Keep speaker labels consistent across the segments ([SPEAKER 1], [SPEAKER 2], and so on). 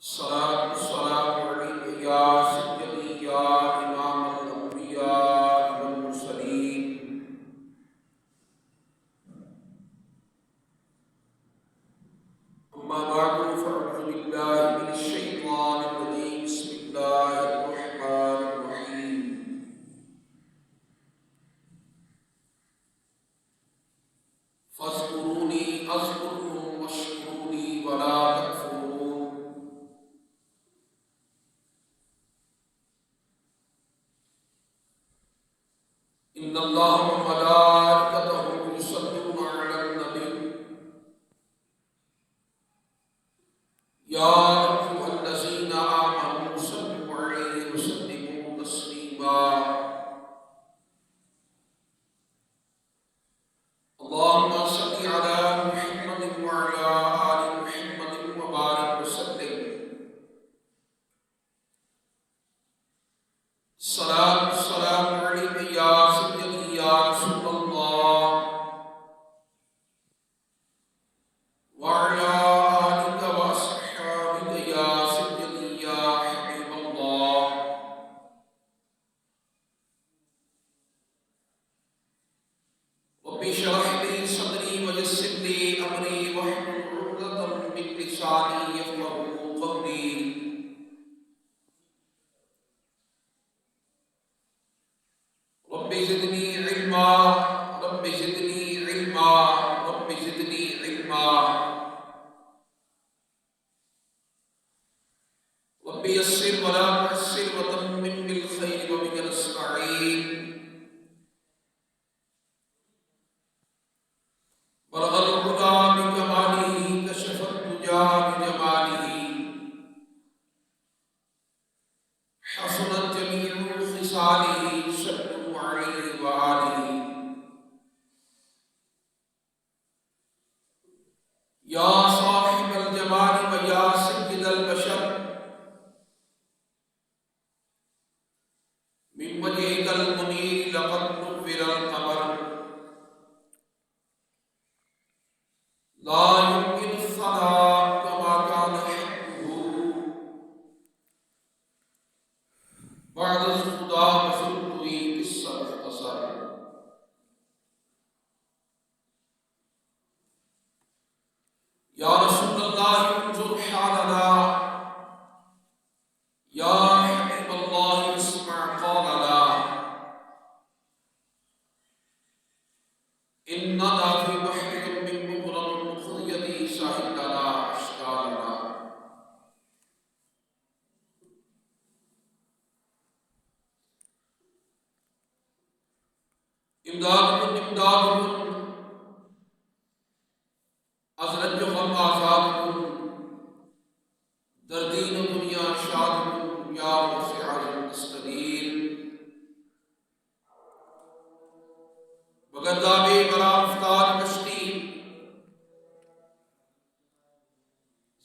[SPEAKER 1] الصلاة والسلام عليك يا سيدي يا إمام الأنبياء والمرسلين. أما بعد فأعوذ بالله من الشيطان الرجيم. بسم الله الرحمن الرحيم. فاذكروني أذكركم واشكروا لي ولا تكفرون. إن الله وملائكته يصلون على النبي يا أيها الذين آمنوا صلوا عليه وسلموا تسليما. اللهم صل على محمد وعلى آل محمد وبارك وسلم. الصلاة والسلام عليك يا سيدي يا رسول الله وعلى آلك وأصحابك يا سيدي يا حبيب الله. رب اشرح لي صدري ويسر لي أمري واحلل عقدة من لساني يفقهوا قولي. رب زدني علما رب زدني علما رب زدني علما. رب يسر ولا تعسر وتمم بالخير وبك نستعين. بلغ الهدى بكماله كشف الدجى بجماله. حسنت جميع خصاله صلوا عليه وآله. يا صاحب الجمال ويا سيد البشر من وجهك المنير لقد نور القمر. لا يمكن الثناء كما كان حقه بعد الخدا وخلقه قصة مختصر. يا رسول الله انظر حالنا. يا حبيب الله اسمع قولنا. إننا في بحر من مغرم خذ يدي ساحل لنا أشكالنا. امداد حضرت غم آزاد در دین و دنیا شاد یا وسع المستقیم. بگرداب برا افطار کشتی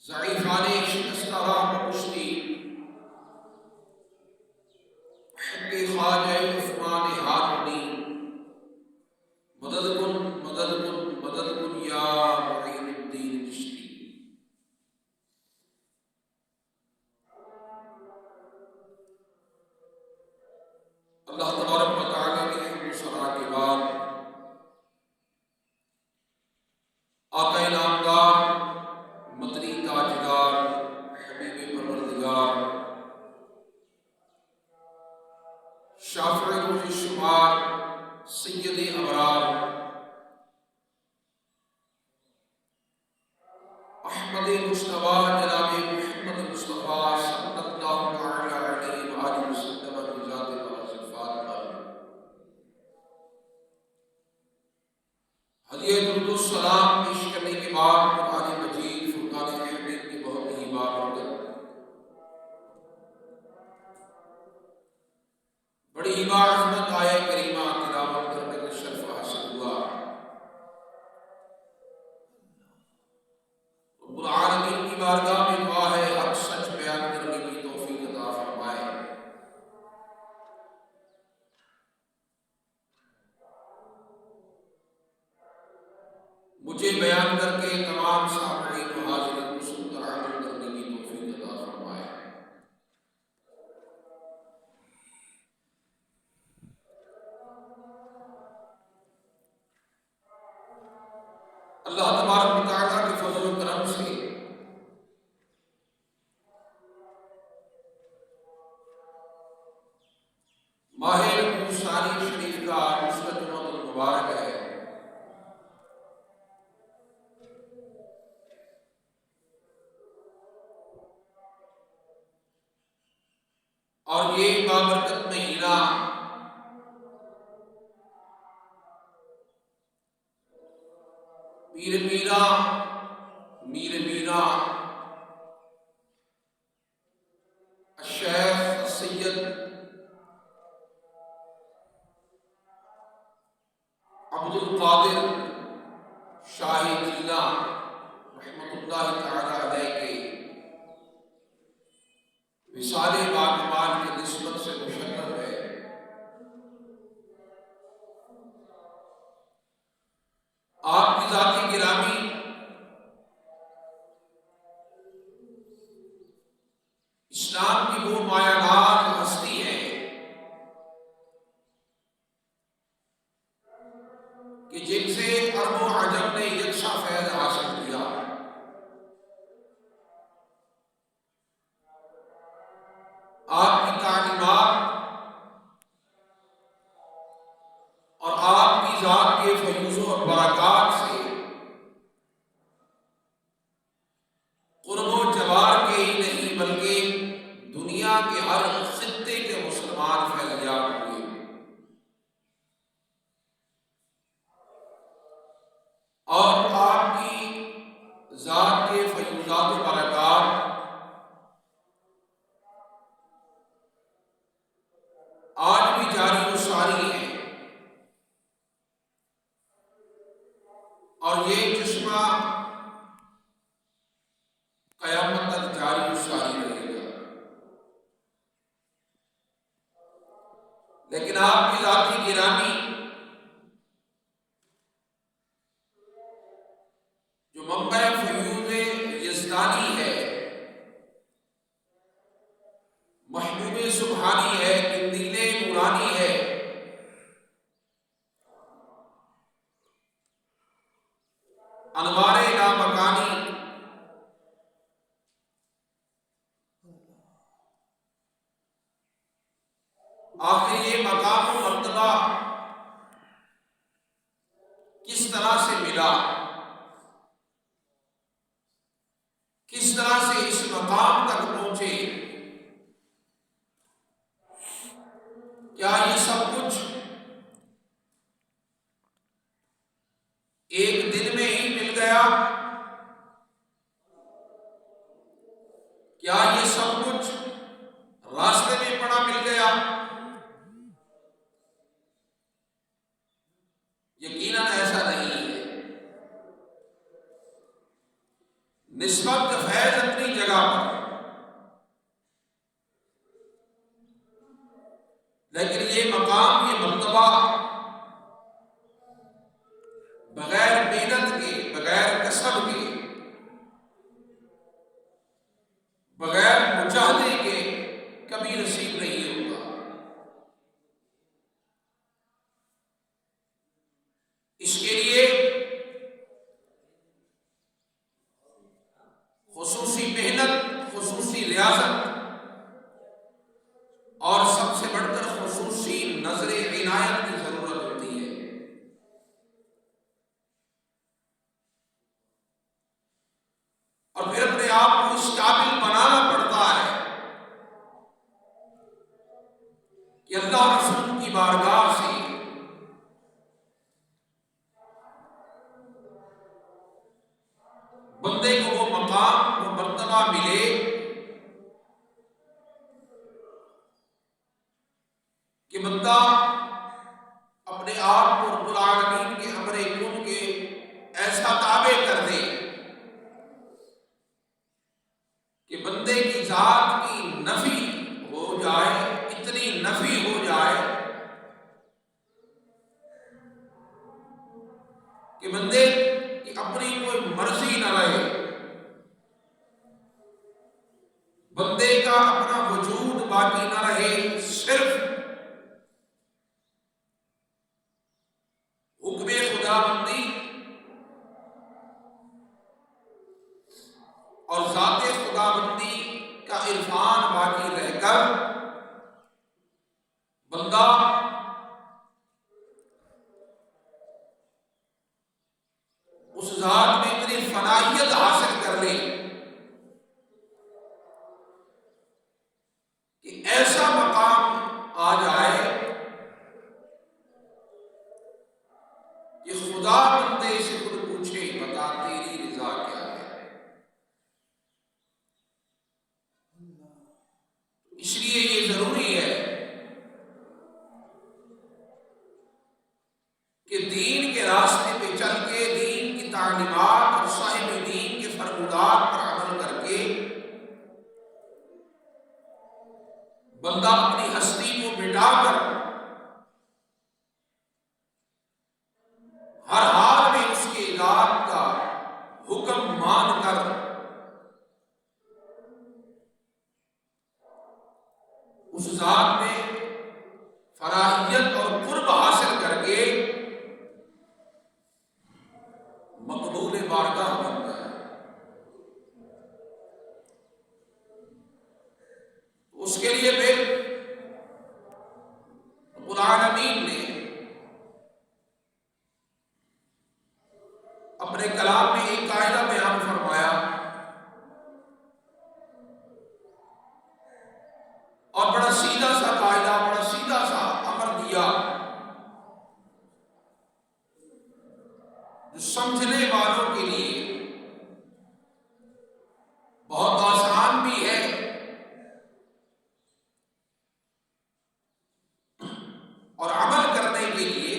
[SPEAKER 1] ضعیفان شکستہ راہ کشتی. حق خواجہ عثمان ہارونی مدد کن مدد کن مدد کن یا معین الدین چشتی. اللہ تبارک و تعالیٰ کی حمد و ثنا کے بعد آقا انعامدار مدنی تاجدار حبیب پروردگار شافع روح شمار سید ابرار احمد مجتبی جناب محمد مصطفیٰ صلی اللہ تعالی علیہ وآلہ وسلم کی ذات بارزلفات پر ہدیہ درود السلام پیش کرنے کے بعد قرآن مجید فرقان حمید کی بہت ہی بابرکت بڑی ہی باعظمت آیہ کریمہ تلاوت کرنے کا شرف حاصل ہوا. رب العالمین کی بارگاہ میں دعا ہے حق سچ بیان کرنے کی توفیق عطا فرمائے. مجھے بیان عنایت کر کے تمام سامعین و حاضرین کو سن کر عمل کرنے کی توفیق عطا فرمائے۔ اللہ تبارک و تعالیٰ کے فضل و کرم سے ماہ ربیع ثانی شریف کا دوسرا جمعہ المبارک ہے، اور یہ بابرکت مہینہ میر میرا الشیخ سید عبد القادر شاہی جیلہ رحمۃ اللہ تعالی علیہ کے وصال باقمال کی نسبت سے مشرف ہے۔ آپ کی ذاتی گرامی اسلام کی وہ مایہ ناز ہستی ہے کہ جن سے عرب و عجم نے یکساں فیض حاصل کیا۔ آپ کی تعلیمات اور آپ کی ذات کے فیوز و برکات سے قرب و جوار کے ہی نہیں بلکہ دنیا کے ہر خطے کے مسلمان فیضیاب ہوئے، اور آپ کی ذات کے فیوزات و برکات آج بھی جاری و ساری ہیں، اور یہ چشمہ قیامت تک جاری و ساری رہے گا۔ لیکن آپ کی ذاتی گرامی جو منبع فیوز یزدانی ہے، محبوب سبحانی ہے، قندیل نورانی ہے، انوار لامکانی، آخر یہ مقام و مرتبہ کس طرح سے ملا، کس طرح سے اس مقام تک پہنچے؟ کیا یہ سب کچھ ایک دن میں ہی مل گیا؟ کیا یہ سب کچھ راستے میں پڑا مل گیا؟ یقیناً ایسا نہیں ہے۔ نسبت فیض اپنی جگہ پر، لیکن یہ مقام، یہ مرتبہ بغیر محنت کے، بغیر کسب کے، بغیر مجاہدے کے کبھی نصیب نہیں ہوگا۔ اس کے لیے خصوصی محنت، خصوصی ریاضت، اور سب سے بڑھ کر خصوصی نظر عنایت کی ضرورت ہوتی ہے۔ اور پھر اپنے آپ کو اس قابل بنانا پڑتا ہے کہ اللہ رسول کی بارگاہ سے بندے کو وہ مقام، وہ مرتبہ ملے کہ بندہ اپنے آپ کو رب العالمین کے امر کن کے ایسا تابع کر دے کہ بندے کی ذات کی نفی ہو جائے، اتنی نفی ہو جائے کہ بندے کی اپنی کوئی مرضی نہ رہے، بندے کا اپنا وجود باقی نہ رہے، صرف حکم خدا بندی اور ذات خدا بندی کا عرفان باقی رہ کر بندہ اس ذات میں اتنی فنائیت حاصل کر لے کہ ایسا مقام آ جائے کہ خدا بندے سے خود پوچھے بتا تیری رضا کیا ہے۔ اس لیے یہ ضروری ہے کہ دین کے راستے پہ چل کے دین کی تعلیمات اور صاحب دین کے فرمودات پر عمل کر کے بندہ اپنی ہستی کو مٹا کر ہر حال میں اس کے ذات کا حکم مان کر اس ذات میں فلاحیت اور قرب حاصل کر کے مقبول بارگاہ بنتا ہے۔ اس کے لیے پھر رب العالمین نے اپنے کلام میں ایک قاعدہ بیان فرمایا اور بڑا سیدھا سا قاعدہ، بڑا سیدھا سا امر دیا جو سمجھنے والوں کے لیے بہت آسان بھی ہے اور عمل کرنے کے لیے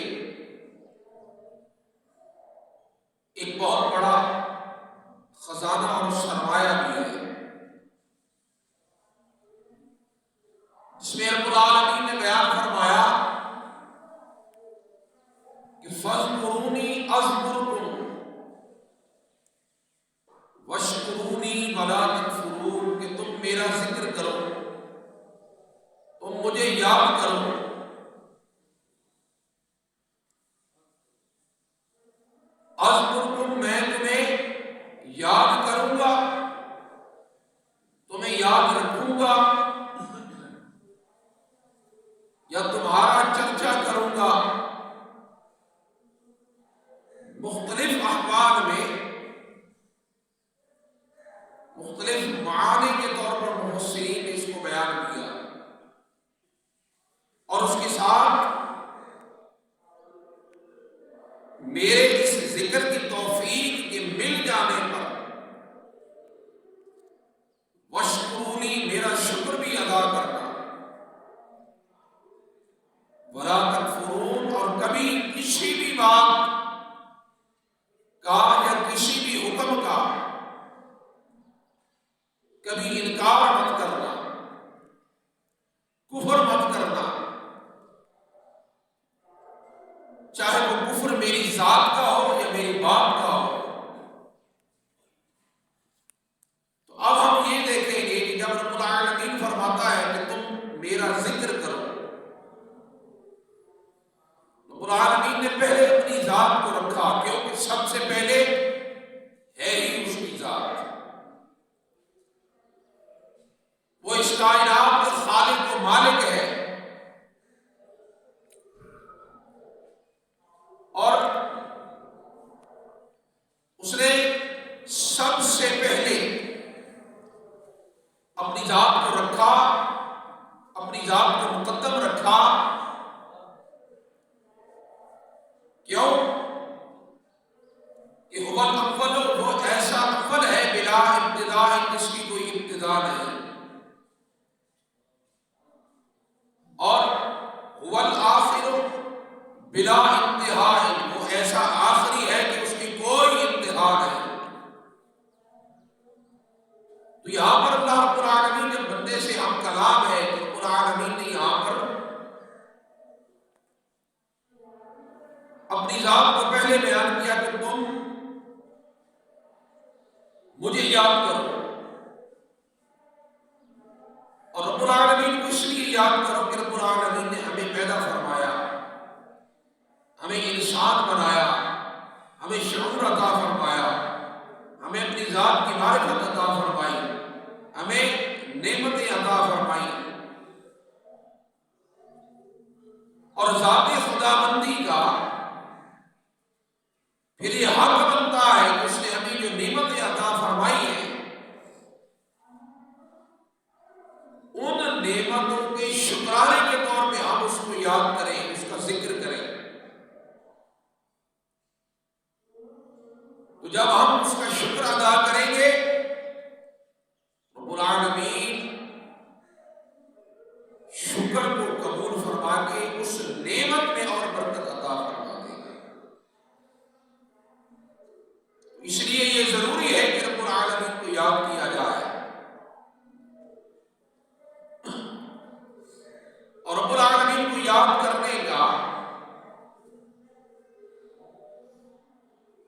[SPEAKER 1] ایک بہت بڑا خزانہ اور سرمایہ بھی ہے، جس میں رب العالمین نے بیان فرمایا کہ فاذکرونی اذکرکم واشکرونی ولا تکفرون، کہ تم میرا ذکر کرو، تم مجھے یاد کرو، اذکرکم میں تمہیں یاد کروں گا، تمہیں یاد رکھوں گا یا تمہارا چرچا کروں گا۔ مختلف احوال میں مختلف معانی کے طور پر مفسرین نے اس کو بیان کیا اور اس کے ساتھ میرے اس ذکر کی توفیق کے مل جانے پر وشکرونی میرا شکر بھی ادا کرنا، ولا تکفرون اور کبھی کسی بھی بات کا یا کسی بھی حکم کا کبھی انکار مت کرنا، کفر مت کرنا، چاہے وہ کفر میری ذات کا ہو یا میری باپ کا ہو۔ تو اب ہم یہ دیکھیں گے کہ جب رب العالمین فرماتا ہے کہ تم میرا ذکر کرو، رب العالمین نے پہلے اپنی ذات کو رکھا، کیونکہ سب سے پہلے ہے ہی اس کی ذات، وہ اس کائنات کا خالق و مالک ہے، اور اس نے سب سے پہلے اپنی ذات کو رکھا، اپنی ذات کو مقدم رکھا۔ کیوں؟ کہ هو الاول، وہ ایسا اول ہے بلا ابتداء، جس کی کوئی ابتدا نہیں، اور هو الآخر بلا انتہا، وہ ایسا آخری ہے کہ اس کی کوئی انتہا نہیں۔ تو یہاں پر اللہ رب العالمین جب بندے سے ہم کلام ہے تو رب العالمین نے یہاں پر اپنی ذات کو پہلے بیان کیا کہ تم مجھے یاد کرو، اور رب العالمین کو اس لیے یاد کرو کہ رب العالمین نے ہمیں پیدا فرمایا، ہمیں انسان بنایا، ہمیں شعور عطا فرمایا، ہمیں اپنی ذات کی معرفت عطا فرمائی، ہمیں نعمتیں عطا فرمائی، اور ذات خداوندی کا پھر یہ حق بنتا ہے کہ اس نے ہمیں جو نعمتیں عطا فرمائی ہیں ان نعمتوں کے شکرانے کے طور پہ ہم اس کو یاد کریں، اس کا ذکر کریں۔ تو جب ہم اس کا شکر ادا کریں گے، رب العالمین شکر کو قبول فرما کے اس نعمت میں اور برکت عطا فرما دے گا۔ اس لیے یہ ضروری ہے کہ رب العالمین کو یاد کیا جائے، اور رب العالمین کو یاد کرنے کا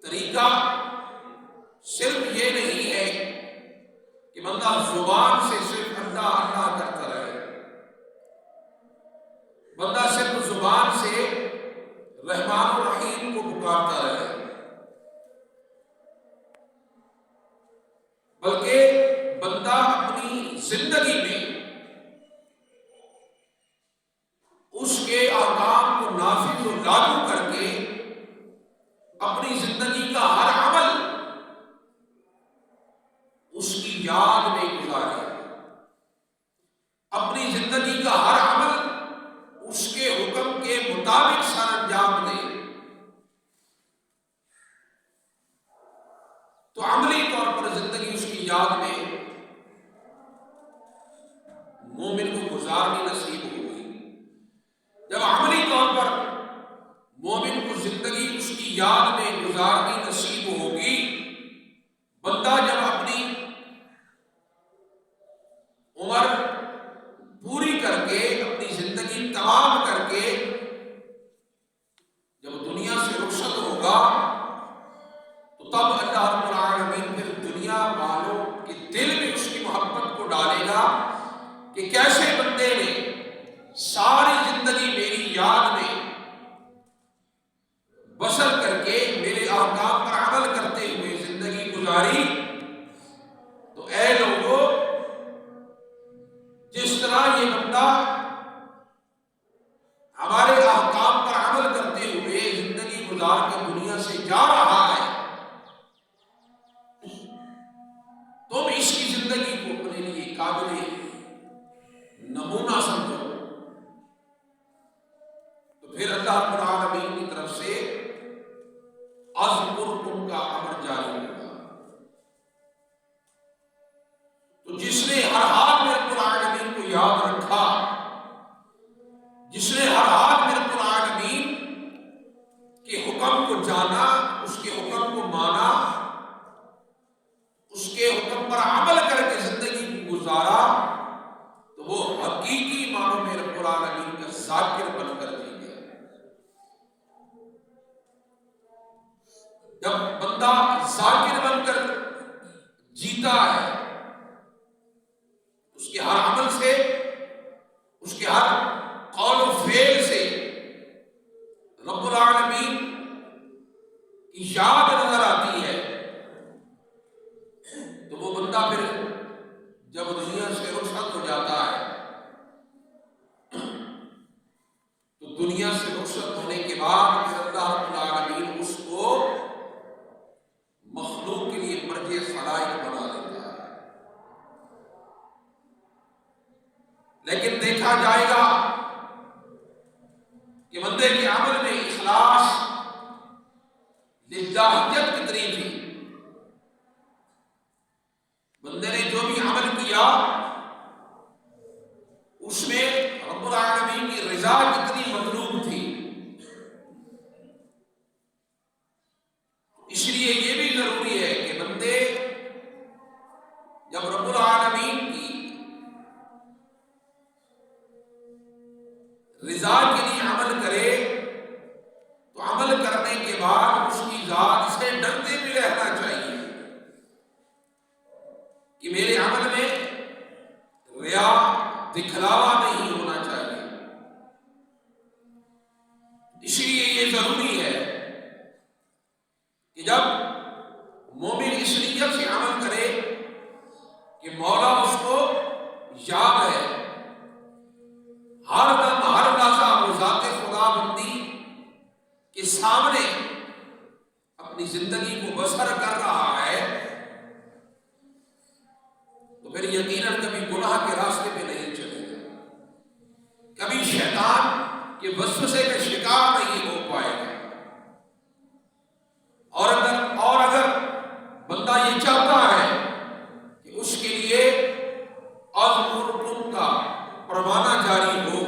[SPEAKER 1] طریقہ صرف یہ نہیں ہے کہ بندہ زبان سے صرف اللہ اللہ کرتا رہے، بندہ صرف زبان سے رحمان الرحیم کو پکارتا رہے، بلکہ بندہ اپنی زندگی میں اس کے احکام کو نافذ و لاگو کر کے اپنی زندگی کا ہر عمل اس کی یاد میں گزارے، اپنی زندگی کا ہر عمل اس کے حکم کے مطابق سر انجام دے، تو عملی طور پر زندگی اس کی یاد میں مومن کو گزارنی نصیب ہوگی۔ جب عملی طور پر مومن کو زندگی اس کی یاد میں گزارنی نصیب ہوگی، بندہ جب اپنی عمر پوری کر کے، اپنی زندگی تمام کر کے جب دنیا سے رخصت ہوگا، تو تب اللہ رب العالمین پھر دنیا والوں کے دل میں اس کی محبت کو ڈالے گا کہ کیسے بندے نے ساری زندگی میری یاد میں بسر کر کے میرے احکام پر عمل کرتے ہوئے زندگی گزاری۔ تو اے لوگوں، جس طرح یہ بندہ ہمارے احکام پر عمل کرتے ہوئے زندگی گزار کے دنیا سے جا رہا ہے، تم اس کی زندگی کو اپنے لیے قابل نمونہ سمجھو، تو پھر اللہ رب العالمین کی طرف سے اذکرکم کا امر جاری ہوگا۔ تو جس نے ہر حال میں رب العالمین کو یاد رکھا، جس نے ہر حال میں رب العالمین کے حکم کو جانا، اس کے حکم کو مانا، اس کے حکم پر عمل کر کے زندگی کو گزارا، تو وہ حقیقی معنوں میں رب العالمین کا ذاکر بن کر جی گیا۔ جب بندہ ذاکر بن کر جیتا ہے، اس کے ہر عمل سے، اس کے ہر قول و فعل سے رب العالمین کی یاد نظر آتی ہے، تو وہ بندہ پھر جب دنیا سے رخصت ہو جاتا ہے، تو دنیا سے رخصت ہونے کے بعد پھر اللہ رب العالمین اس کو مخلوق کے لیے مرجع خلائق بنا دیتا ہے۔ لیکن دیکھا جائے گا کہ بندے کے عمل میں اخلاص، للہیت کتنی تھی، بندے نے جو بھی عمل کیا اس میں رب العالمین کی رضا کتنی مطلوب تھی۔ اس لیے یہ بھی ضروری ہے کہ بندے دکھلاوا نہیں ہونا چاہیے۔ اس لیے یہ ضروری ہے کہ جب مومن اس نیت سے عمل کرے کہ مولا اس کو یاد ہے، ہر دم ہر لحظہ وہ ذات خدا بندی کے سامنے اپنی زندگی کو بسر کر رہا ہے، تو پھر یقیناً کبھی گناہ کے راستے پہ نہیں چلے گا، کبھی شیطان کے وسوسے کا شکار نہیں ہو پائے گا۔ اور اگر بندہ یہ چاہتا ہے کہ اس کے لیے عزم کا پروانہ جاری ہو،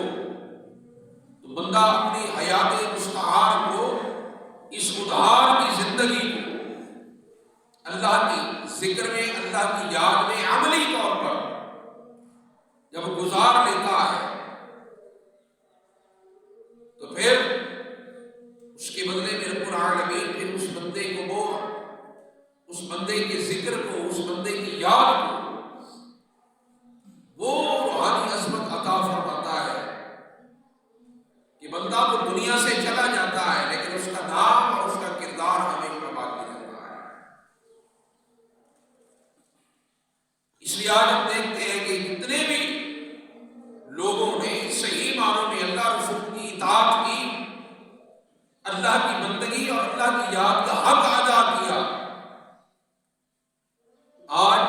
[SPEAKER 1] تو بندہ اپنی حیات مستعار کو، اس ادھار کی زندگی کو اللہ کی ذکر میں، اللہ کی یاد میں عملی طور پر جب گزار لیتا ہے، تو پھر اس کے بدلے میں رب العالمین پھر اس بندے کو اس بندے کے ذکر کو، اس بندے کی یاد کو وہ روحانی عظمت عطا فرماتا ہے کہ بندہ تو دنیا سے چلا جاتا ہے لیکن اس کا نام اور اس کا کردار ہمیشہ باقی رہتا ہے۔ اس لیے آج ہم دیکھتے ہیں کہ جتنے بھی لوگوں نے صحیح معنوں میں اللہ رسول کی اطاعت کی، اللہ کی بندگی اور اللہ کی یاد کا حق ادا کیا، آج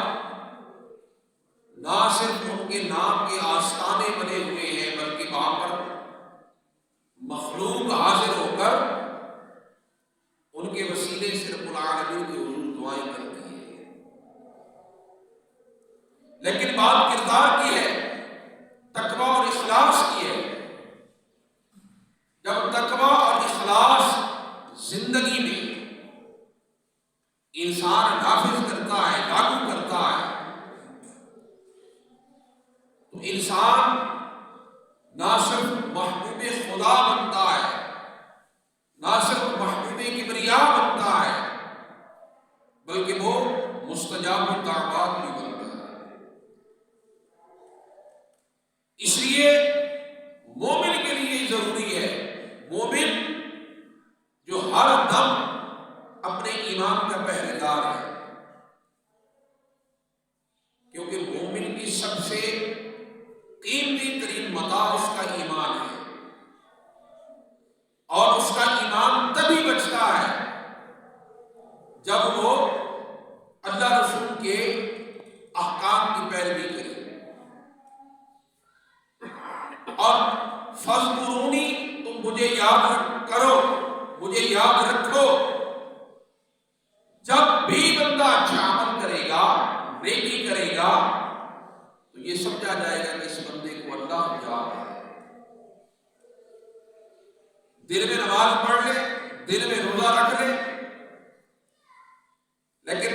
[SPEAKER 1] نہ صرف ان کے نام کے آستانے بنے ہوئے ہیں بلکہ وہاں پر مخلوق حاضر ہو کر ان کے وسیلے سے رب العالمین کے حضور دعائیں کرتی ہے۔ لیکن بات کردار کی ہے، تقویٰ اور اخلاص کی ہے۔ جب تقویٰ اور اخلاص زندگی میں انسان نافذ کرتا ہے، لاگو کرتا ہے، تو انسان نہ صرف محبوب خدا بنتا ہے، نہ صرف محبوب کبریا بنتا ہے، بلکہ وہ مستجاب الدعوات بھی بنتا ہے۔ اس لیے مومن کے لیے ضروری ہے، مومن جو ہر دم اپنے ایمان کا پہرے دار ہے، کیونکہ مومن کی سب سے قیمتی ترین متاع اس کا ایمان ہے، اور اس کا ایمان تبھی بچتا ہے جب وہ اللہ رسول کے احکام کی پیروی کرے۔ اور فاذکرونی، تم مجھے یاد کرو، مجھے یاد رکھو، جب بھی بندہ اچھا عمل کرے گا، نیکی کرے گا، تو یہ سمجھا جائے گا کہ اس بندے کو اللہ یاد ہے۔ دل میں نماز پڑھ لے، دل میں روزہ رکھ لے، لیکن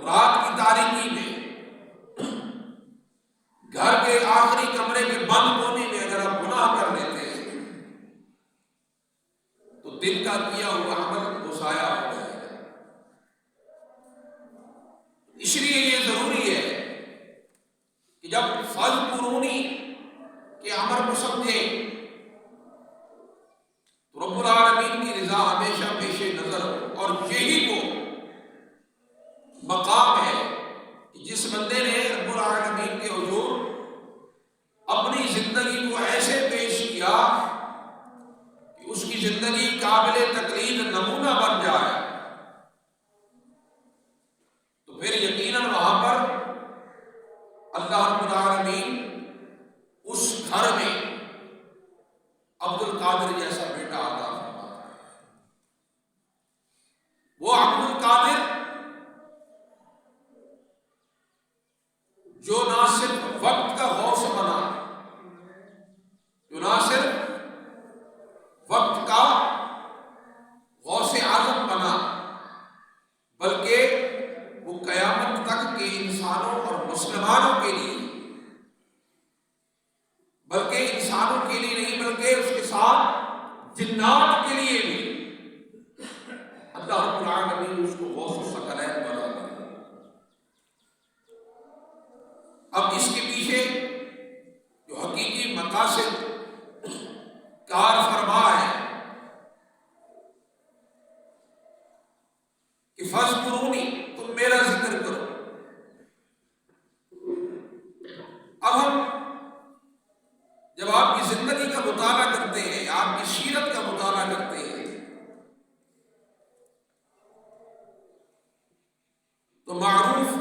[SPEAKER 1] رات کی تاریکی میں گھر کے آخری کمرے کے بند کونے میں اگر آپ گناہ کر لیتے ہیں تو دل کا کیا ہوا عمل وہ ضائع ہو جائے گا۔ اس لیے یہ ضروری ہے کہ جب فاذکرونی کے امر کو سمجھیں تو رب العالمین کی رضا ہمیشہ پیش نظر ہو، اور یہی وہ مقام ہے کہ جس بندے نے رب العالمین کے حضور اپنی زندگی کو ایسے پیش کیا کہ اس کی زندگی قابل تقلید نمونہ بن جائے، تو پھر یقیناً وہاں پر اللہ رب العالمین اس گھر میں عبد القادر جیسا بیٹا عطا فرماتا ہے۔ وہ عبد القادر جو نہ صرف وقت کا غوث بنا، جو نہ صرف وقت کا غوث اعظم بنا، بلکہ وہ قیامت تک کے انسانوں اور مسلمانوں کے لیے، بلکہ انسانوں کے لیے نہیں بلکہ اس کے ساتھ جنات کے لیے بھی اللہ رب العالمین اس کو غوث الثقلین بنا دیا۔ اب اس کے پیچھے تو معروف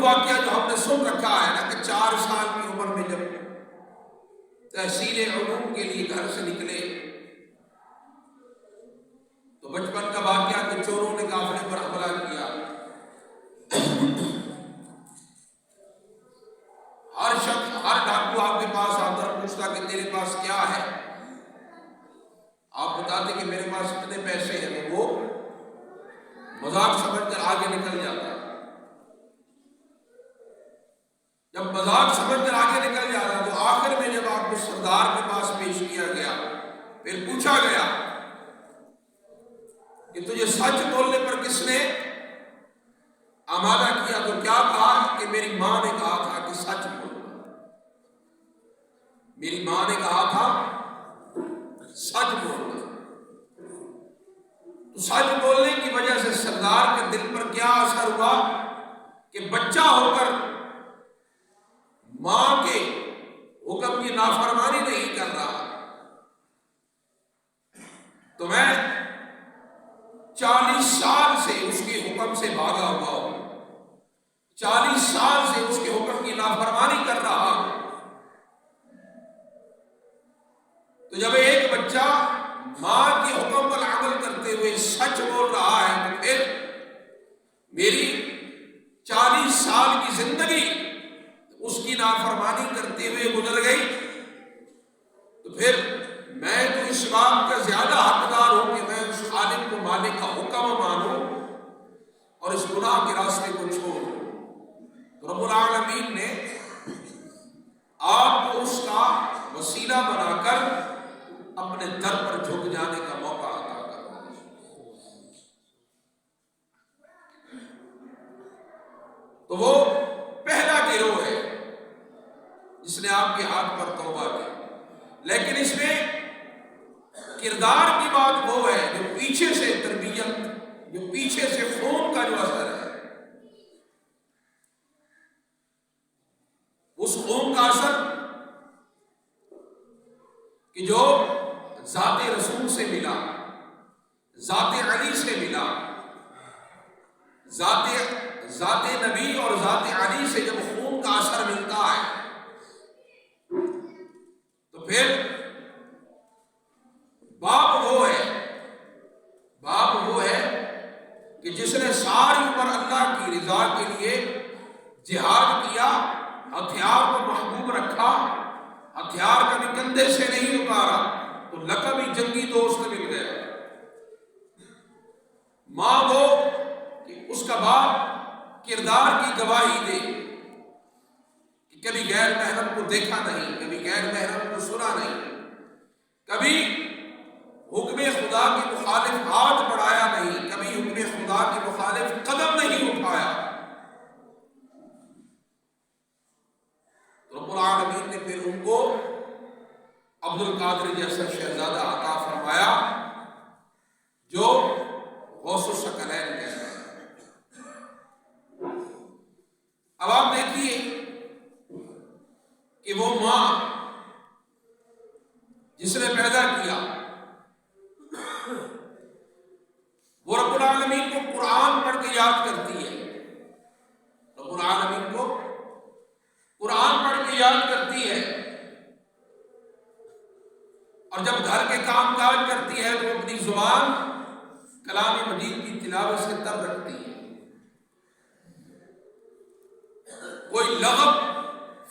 [SPEAKER 1] واقعہ جو ہم نے سن رکھا ہے نا کہ 4 سال کی عمر میں جب تحصیل علوم کے لیے گھر سے نکلے تو بچپن کا واقعہ کہ چوروں نے قافلے پر حملہ کیا. ہر شخص، ہر ڈاکو آپ کے پاس آتا اور پوچھتا کہ تیرے پاس کیا ہے. آپ بتاتے کہ میرے پاس اتنے پیسے ہیں، تو وہ مذاق سمجھ کر آگے نکل جاتا. جب مذاق سمجھ کر آگے نکل جاتا تو آخر میں جب آپ کو سردار کے پاس پیش کیا گیا، پھر پوچھا گیا کہ تجھے سچ بولنے پر کس نے آمادہ کیا، تو کیا کہا کہ میری ماں نے کہا تھا کہ سچ بولنا. میری ماں نے کہا تھا سچ بولنا. تو سچ بولنے کی وجہ سے سردار کے دل پر کیا اثر ہوا کہ بچہ ہو کر ماں کے حکم کی نافرمانی نہیں کر رہا، تو میں 40 سال سے اس کے حکم سے بھاگا ہوا ہوں، 40 سال سے اس کے حکم کی نافرمانی کر رہا ہوں. تو جب ایک بچہ ماں کے حکم پر عمل کرتے ہوئے سچ بول رہا ہے تو پھر میری 40 سال کی زندگی اس کی نافرمانی کرتے ہوئے گزر گئی، تو پھر میں تو اس بات کا زیادہ حقدار ہوں کہ میں اس خالق کو مالک کا حکم مانوں اور اس گناہ کے راستے کو چھوڑوں. تو رب العالمین نے آپ کو اس کا وسیلہ بنا کر اپنے در پر جھک جانے کا موقع عطا کرا. تو وہ پہلا گروہ ہے جس نے آپ کے ہاتھ پر توبہ کی. لیکن اس میں کردار کی بات وہ ہے جو پیچھے سے تربیت، جو پیچھے سے خون کا جو اثر ہے، اس خون کا اثر کہ جو ذات رسول سے ملا، ذات علی سے ملا، ذات نبی اور ذات علی سے جب خون کا اثر ملتا ہے تو پھر باپ وہ ہے کہ جس نے ساری عمر اللہ کی رضا کے لیے جہاد کیا، ہتھیار کو محبوب رکھا، ہتھیار کبھی کندھے سے نہیں اتارا، تو لقب ہی جنگی دوست مل گیا. ماں وہ کہ اس کا باپ کردار کی گواہی دے کہ کبھی غیر محرم کو دیکھا نہیں، کبھی غیر محرم کو سنا نہیں، کبھی حکم خدا کے مخالف ہاتھ بڑھایا نہیں، کبھی حکم خدا کے مخالف قدم نہیں اٹھایا. رب العالمین نے پھر ان کو عبد القادر جیسا شہزادہ عطا فرمایا جو غوث الثقلین کہتے ہیں. اب آپ دیکھیے کہ وہ ماں جس نے پیدا کیا، وہ رب العالمین کو قرآن پڑھ کے یاد کرتی ہے، رب العالمین کو قرآن پڑھ کے یاد کرتی ہے، اور جب گھر کے کام کاج کرتی ہے تو اپنی زبان کلام مجید کی تلاوت سے تر رکھتی ہے. کوئی لغو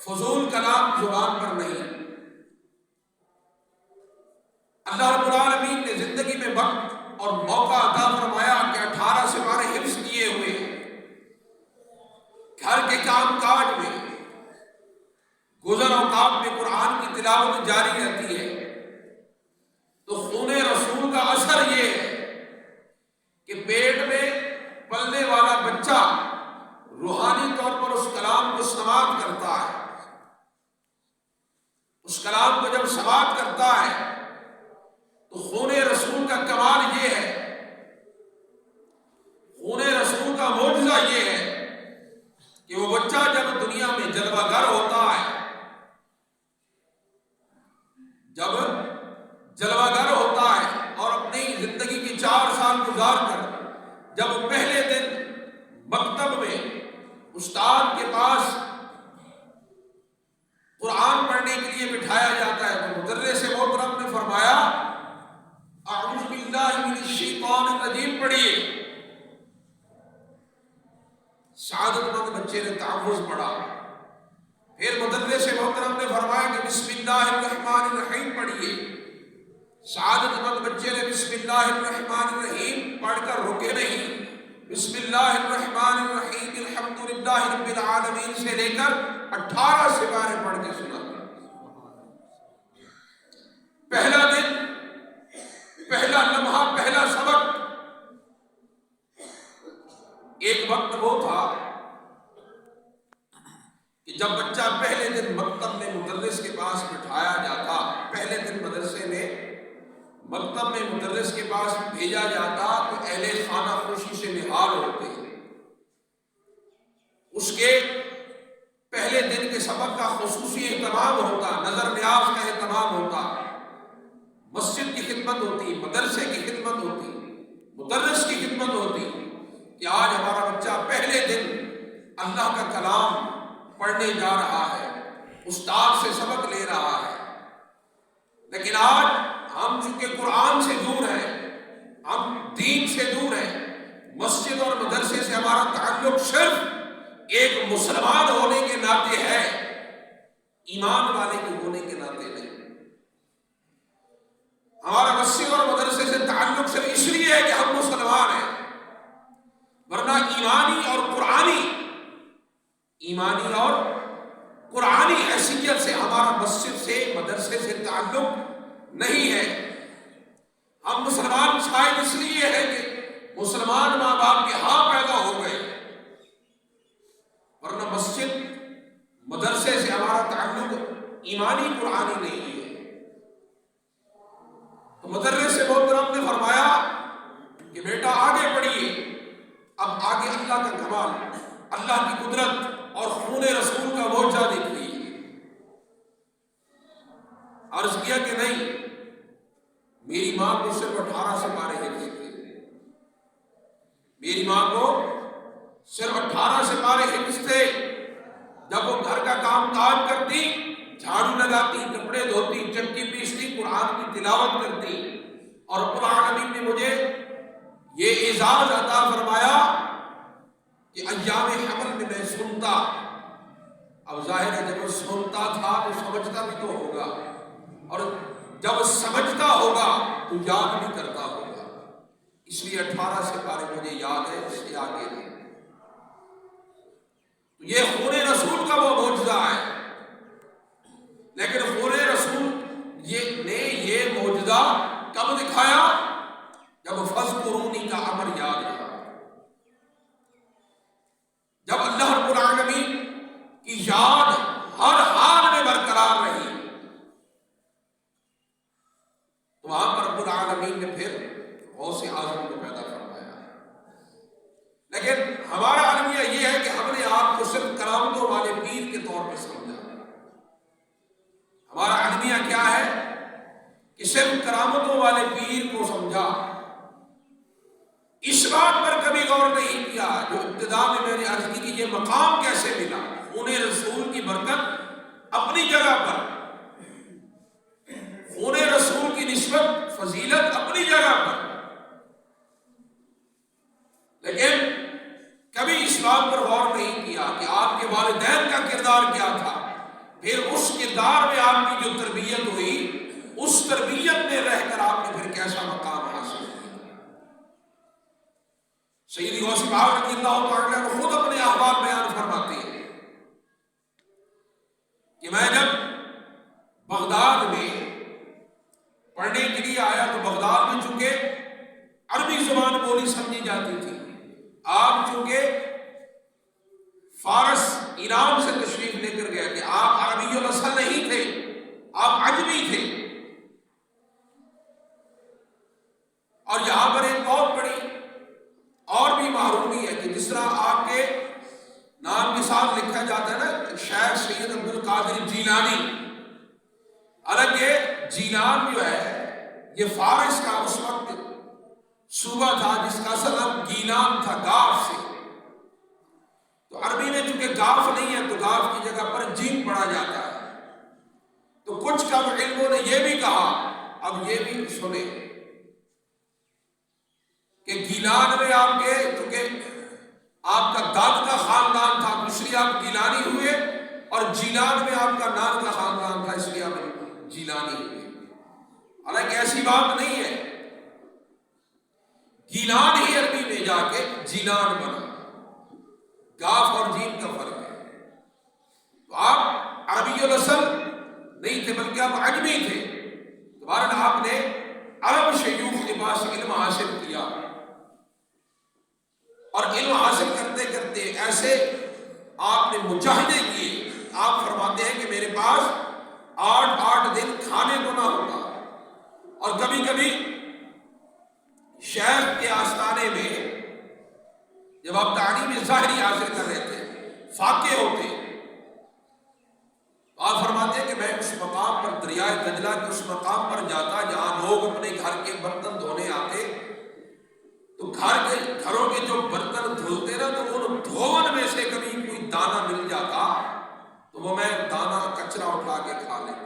[SPEAKER 1] فضول کلام زبان پر نہیں. اللہ رب العالمین نے زندگی میں وقت اور موقع عطا فرمایا کہ 18 سپارے حفظ کیے ہوئے گھر کے کام کاج میں، گزر اوقات میں قرآن کی تلاوت جاری رہتی ہے. تو خون رسول کا اثر یہ ہے کہ پیٹ میں پلنے والا بچہ روحانی طور پر اس کلام کو سماعت کرتا ہے. اس کلام کو جب سماعت کرتا ہے تو خون رسول کا کمال یہ ہے، خون رسول کا معجزہ یہ ہے کہ وہ بچہ جب دنیا میں جلوہ گر ہوتا ہے، جب جلوہ گر ہوتا ہے اور اپنی زندگی کی 4 سال سال گزار کر جب پہلے دن مکتب میں استاد کے پاس قرآن پڑھنے کے لیے بٹھایا جاتا ہے تو مدرس محترم نے فرمایا اعوذ باللہ من الشیطان الرجیم پڑھیے. سعادت مند بچے نے تحفظ پڑھا. پھر مدرس محترم نے فرمایا کہ بسم اللہ الرحمن الرحیم پڑھیے. سعادت مند بچے نے بسم اللہ الرحمن الرحیم پڑھ کر رکے نہیں. بسم اللہ الرحمن الرحیم الحمدللہ رب العالمین سے لے کر 18 سپارے پڑھ کے سنا. پہلا دن، پہلا لمحہ، پہلا سبق. ایک وقت وہ تھا کہ جب بچہ پہلے دن مکتب میں مدرس کے پاس بٹھایا جاتا، پہلے دن مدرسے میں مکتب میں مدرس کے پاس بھیجا جاتا تو اہل خانہ خوشی سے نہال ہوتے. اس کے پہلے دن کے سبق کا خصوصی اہتمام ہوتا، نظر نیاز کا اہتمام ہوتا، مسجد کی خدمت ہوتی، مدرسے کی خدمت ہوتی، مدرس کی خدمت ہوتی کہ آج ہمارا بچہ پہلے دن اللہ کا کلام پڑھنے جا رہا ہے، استاد سے سبق لے رہا ہے. لیکن آج ہم چونکہ قرآن سے دور ہیں، ہم دین سے دور ہیں، مسجد اور مدرسے سے ہمارا تعلق صرف ایک مسلمان ہونے کے ناطے ہے، ایمان والے کے ہونے کے ناطے نہیں. ہمارا مسجد اور مدرسے سے تعلق صرف اس لیے ہے کہ ہم مسلمان ہیں، ورنہ ایمانی اور قرآنی حیثیت سے ہمارا مسجد سے مدرسے سے تعلق نہیں ہے. ہم مسلمان شاید اس لیے ہے کہ مسلمان ماں باپ کے ہاں پیدا ہو گئے، ورنہ مسجد مدرسے سے ہمارا تعلق ایمانی قرآنی نہیں ہے. تو مدرس محترم نے فرمایا کہ بیٹا آگے بڑھیے. اب آگے اللہ کا کمال، اللہ کی قدرت اور خون رسول کا معجزہ دیکھیے. عرض کیا کہ نہیں، میری ماں کو صرف 18 سپارے حفظ تھے. میری ماں کو صرف 18 سپارے حفظ تھے. جب وہ گھر کا کام کاج کرتی، جھاڑو لگاتی، کپڑے دھوتی، چکی پیستی، قرآن کی تلاوت کرتی، اور رب العالمین نے مجھے یہ اعزاز عطا فرمایا کہ ایام حمل میں میں سنتا. اب ظاہر ہے جب وہ سنتا تھا تو سمجھتا بھی تو ہوگا، اور جب سمجھتا ہوگا تو یاد بھی کرتا ہوگا. اس لیے 18 سپارے مجھے یاد ہے، اس سے آگے نہیں. تو یہ خون رسول کا وہ معجزہ ہے. لیکن خون رسول نے یہ معجزہ کب دکھایا؟ جب فذکرونی کا امر یاد رہا، جب اللہ رب العالمین کی یاد ہر حال میں برقرار رہی، تو وہاں پر رب العالمین نے پھر غوث اعظم کو پیدا فرمایا. لیکن ہمارا المیہ یہ ہے کہ ہم نے آپ کو صرف کرامتوں والے پیر کے طور پہ سمجھا. ہمارا المیہ کیا ہے کہ صرف کرامتوں والے پیر کو سمجھا. اس بات پر کبھی غور نہیں کیا جو ابتدا میں میں نے عرض کی کہ یہ مقام کیسے ملا. خون رسول کی برکت اپنی جگہ پر، خون رسول کی نسبت فضیلت اپنی جگہ پر، لیکن کبھی اس بات پر غور نہیں کیا کہ آپ کے والدین کا کردار کیا تھا. پھر اس کردار میں آپ کی جو تربیت ہوئی، اس تربیت میں رہ کر آپ نے پھر کیسا مقام حاصل کیا. سیدی غوث پاک رضی اللہ تعالیٰ عنہ خود اپنے احوال بیان فرماتے ہیں کہ میں جب بغداد میں پڑھنے کے لیے آیا تو بغداد میں چونکہ عربی زبان بولی سمجھی جاتی تھی، آپ چونکہ فارس ایران سے تشریف لے کر گئے کہ آپ عربی الاصل نہیں تھے، آپ عجمی تھے. اور یہاں پر ایک بہت بڑی اور بھی محرومی ہے کہ جس طرح آپ کے نام کے ساتھ لکھا جاتا ہے نا شیخ سید عبد القادر جیلانی، حالانکہ جیلان جو ہے یہ فارس کا اس وقت صوبہ تھا جس کا اصل نام گیلان تھا، گاف سے. تو عربی میں چونکہ گاف نہیں ہے تو گاف کی جگہ پر جیم پڑھا جاتا ہے. تو کچھ کم علموں نے یہ بھی کہا، اب یہ بھی سنیں کہ گیلان میں آپ کے چونکہ آپ کا داد کا خاندان تھا اس لیے آپ گیلانی ہوئے، اور جیلان میں آپ کا نان کا خاندان تھا اس لیے آپ جیلانی ہوئے. حالانکہ ایسی بات نہیں ہے، گیلان ہی عربی میں جا کے جیلان بنا، گاف اور جیم کا فرق ہے. تو آپ عربی الاصل نہیں تھے بلکہ آپ عجمی تھے. بہرحال آپ نے عرب شیوخ کے پاس علم حاصل کیا، اور علم حاصل کرتے کرتے ایسے آپ نے مجاہدے کیے. آپ فرماتے ہیں کہ میرے پاس 8 دن کھانے کو نہ ہوتا، اور کبھی کبھی شیخ کے آستانے میں جب آپ تعلیم ظاہری حاصل کر رہے تھے، فاقے ہوتے، آپ فرماتے ہیں کہ میں اس مقام پر دریائے دجلہ کے اس مقام پر جاتا جہاں لوگ اپنے گھر کے برتن دھونے آتے، تو گھروں کے جو برتن دھلتے نا تو ان دھون میں سے کبھی کوئی دانہ مل جاتا تو وہ میں دانہ کچرا اٹھا کے کھا لیتا.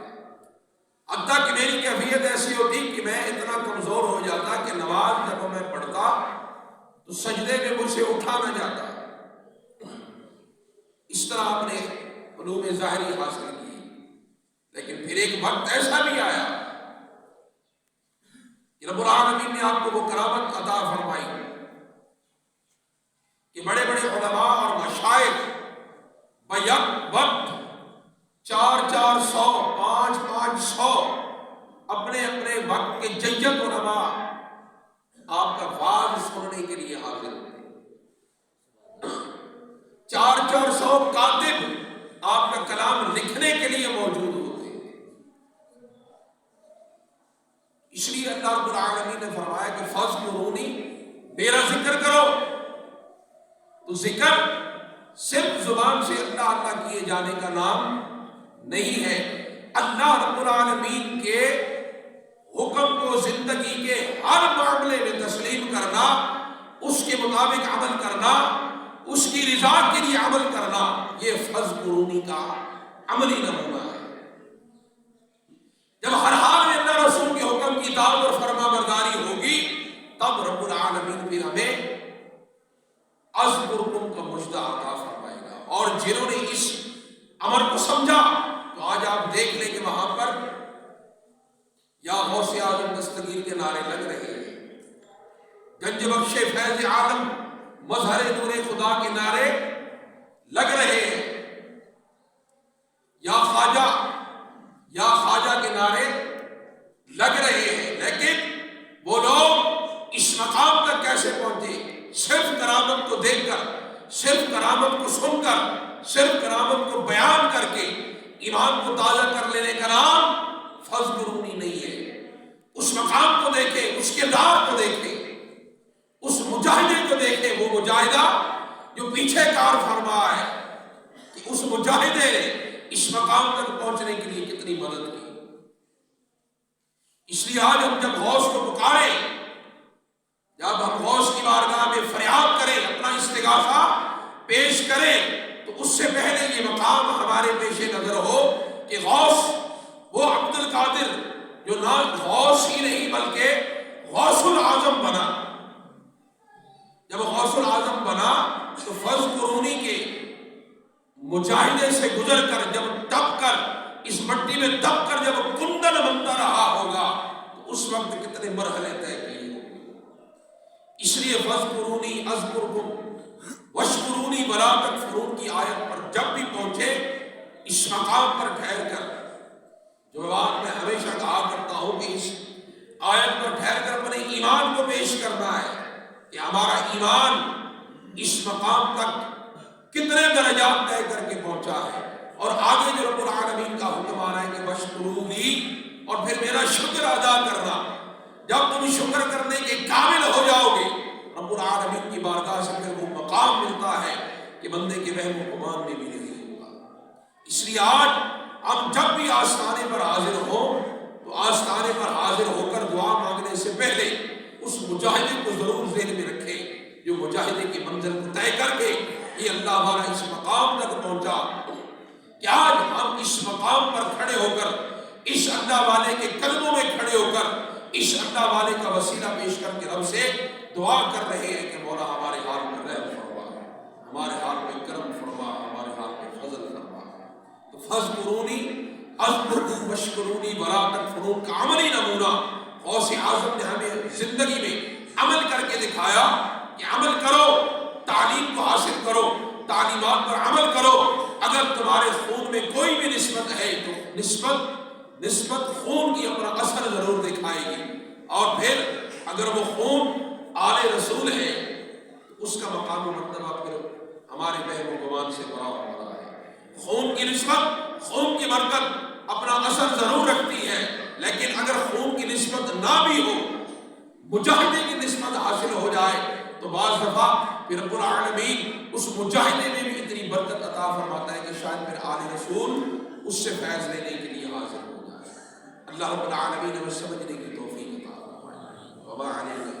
[SPEAKER 1] حتیٰ کہ میری کیفیت ایسی ہوتی کہ میں اتنا کمزور ہو جاتا کہ نماز جب میں پڑھتا تو سجدے میں مجھ سے اٹھا نہ جاتا. اس طرح آپ نے علوم ظاہری حاصل کی. لیکن پھر ایک وقت ایسا بھی آیا کہ رب العالمین نے آپ کو وہ کرامت عطا فرمائی کہ بڑے بڑے علماء اور مشائخ بیک وقت 400 500 اپنے اپنے وقت کے جید علماء آپ کا واعظ سننے کے لیے حاضر ہوتے. 400 کاتب آپ کا کلام لکھنے کے لیے موجود ہوتے. اس لیے اللہ رب العالمین نے فرمایا کہ فاذکرونی، میرا ذکر کرو. تو ذکر صرف زبان سے اللہ اللہ کیے جانے کا نام نہیں ہے. اللہ رب العالمین کے حکم کو زندگی کے ہر معاملے میں تسلیم کرنا، اس کے مطابق عمل کرنا، اس کی رضا کے لیے عمل کرنا، یہ فاذکرونی کا عملی نمونہ ہے. جب ہر حال میں اللہ رسول کے حکم کی اطاعت اور فرما برداری ہوگی تب رب العالمین پھر ہمیں اذکرکم کا مجدہ عطا فرمائے گا. اور جنہوں نے اس امر کو سمجھا تو آج آپ دیکھ لیں کہ وہاں پر یا غوث اعظم دستگیر کے نعرے لگ رہے ہیں، گنج بخش فیض عالم مظہر نور خدا کے نعرے لگ رہے ہیں، یا خواجہ کے نعرے لگ رہے ہیں. لیکن وہ لوگ اس مقام تک کیسے پہنچے؟ صرف کرامت کو دیکھ کر، صرف کرامت کو سن کر، صرف کرامت کو بیان کر کے ایمان کو تازہ کر لینے کا نام فاذکرونی نہیں ہے. اس مقام کو دیکھیں، اس کردار کو دیکھیں، اس مجاہدے کو دیکھیں. وہ مجاہدہ جو پیچھے کار فرما ہے کہ اس مجاہدے نے اس مقام تک پہنچنے کے لیے کتنی مدد کی. اس لیے آج ہم جب غوث کو پکاریں، جب ہم غوث کی بارگاہ میں فریاد کریں، اپنا استغاثہ پیش کریں، تو اس سے پہلے یہ مقام ہمارے پیش نظر ہو کہ غوث وہ عبد القادر جو نہ غوث ہی نہیں بلکہ غوث العظم بنا. جب غوث العظم بنا تو فاذکرونی کے مجاہدے سے گزر کر، جب دب کر اس مٹی میں دب کر جب کندن بنتا رہا ہوگا تو اس وقت کتنے مرحلے طے کیے ہوں گے. اس لیے فاذکرونی اذکرکم واشکرونی ولا تکفرون کی آیت پر جب بھی پہنچے اس مقام پر ٹھہر کر، جو بات میں ہمیشہ کہا کرتا ہوں کہ اس آیت پر ٹھہر کر اپنے ایمان کو پیش کرنا ہے کہ ہمارا ایمان اس مقام تک کتنے درجات طے کر کے پہنچا ہے. اور آگے جو رب العالمین کا حکم آ رہا ہے کہ واشکرونی، اور پھر میرا شکر ادا کرنا. جب تم شکر کرنے کے قابل ہو جاؤ گے رب العالمین کی بارگاہ سے پھر وہ مقام ملتا ہے کہ بندے کے وہم و گمان میں بھی نہیں ہوگا. اس لیے آج ہم جب بھی آستانے پر حاضر ہوں تو آستانے پر حاضر ہو کر دعا مانگنے سے پہلے اس مجاہدے کو ضرور ذہن میں رکھے جو مجاہدے کی منزل کو طے کر کے یہ اللہ والا اس مقام تک پہنچا کہ آج ہم اس مقام پر کھڑے ہو کر اس اللہ والے کے قدموں میں کھڑے ہو کر اس اللہ والے کا وسیلہ پیش کر کے رب سے دعا کر رہے ہیں کہ مولا ہمارے حال میں رحم فرما، ہمارے حال میں کرم فرما، ہمارے حال میں فضل فرما۔ تو فاذکرونی اذکرکم واشکرونی ولا تکفرون کا عملی نمونہ غوث اعظم نے ہمیں زندگی میں عمل کر کے دکھایا کہ عمل کرو، تعلیم کو حاصل کرو، تعلیمات پر عمل کرو۔ اگر تمہارے خون میں کوئی بھی نسبت ہے تو نسبت خون کی اپنا اثر ضرور دکھائے گی، اور پھر اگر وہ خون آل رسول ہے تو اس کا مقام و مرتبہ پھر ہمارے بہم و گمان سے بڑا ہو رہا ہے۔ خون کی نسبت، خون کی برکت اپنا اثر ضرور رکھتی ہے، لیکن اگر خون کی نسبت نہ بھی ہو، مجاہدے کی نسبت حاصل ہو جائے تو بعض دفعہ پھر رب العالمین اس مجاہدے میں بھی اتنی برکت عطا فرماتا ہے کہ شاید پھر آل رسول اس سے فیض لینے کے لیے حاضر ہو جائے۔ اللہ رب العالمین ہمیں سمجھنے کی توفیق عطا فرمائے۔ وما علینا